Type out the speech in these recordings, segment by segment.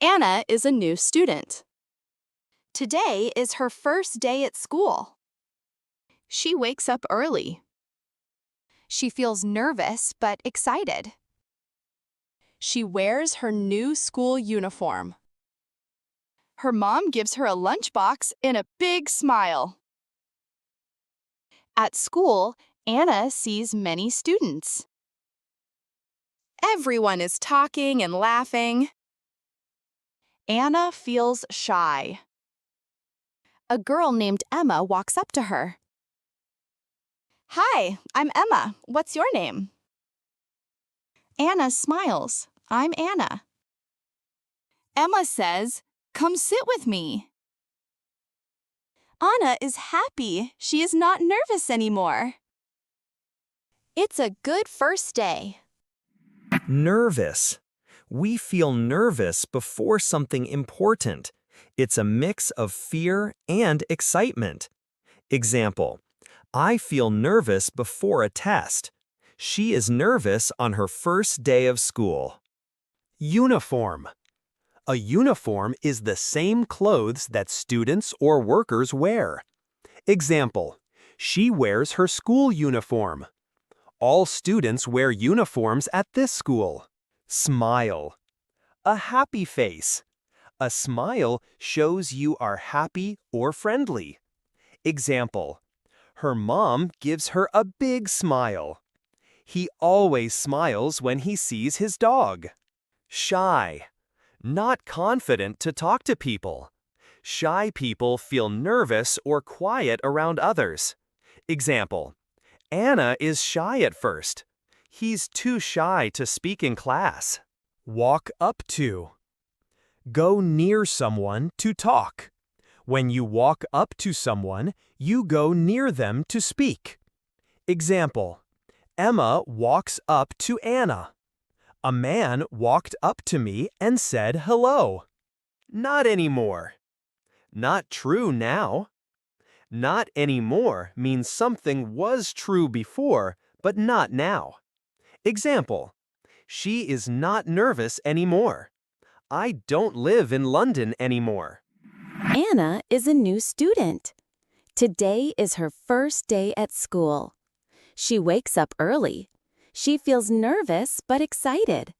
Anna is a new student. Today is her first day at school. She wakes up early. She feels nervous but excited. She wears her new school uniform. Her mom gives her a lunchbox and a big smile. At school, Anna sees many students. Everyone is talking and laughing. Anna feels shy. A girl named Emma walks up to her. "Hi, I'm Emma. What's your name?" Anna smiles. "I'm Anna." Emma says, "Come sit with me." Anna is happy. She is not nervous anymore. It's a good first day. Nervous. We feel nervous before something important. It's a mix of fear and excitement. Example: I feel nervous before a test. She is nervous on her first day of school. Uniform. A uniform is the same clothes that students or workers wear. Example: she wears her school uniform. All students wear uniforms at this school. Smile. A happy face. A smile shows you are happy or friendly. Example: her mom gives her a big smile. He always smiles when he sees his dog. Shy. Not confident to talk to people. Shy people feel nervous or quiet around others. Example: Anna is shy at first. He's too shy to speak in class. Walk up to. Go near someone to talk. When you walk up to someone, you go near them to speak. Example: Emma walks up to Anna. A man walked up to me and said hello. Not anymore. Not true now. Not anymore means something was true before, but not now. Example: she is not nervous anymore. I don't live in London anymore. Anna is a new student. Today is her first day at school. She wakes up early. She feels nervous but excited.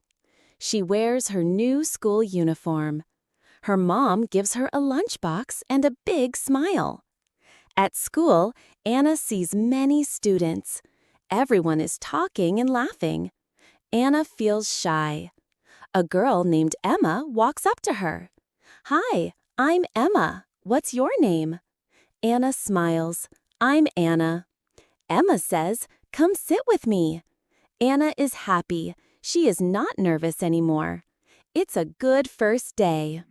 She wears her new school uniform. Her mom gives her a lunchbox and a big smile. At school, Anna sees many students. Everyone is talking and laughing. Anna feels shy. A girl named Emma walks up to her. "Hi, I'm Emma. What's your name?" Anna smiles. "I'm Anna." Emma says, "Come sit with me." Anna is happy. She is not nervous anymore. It's a good first day.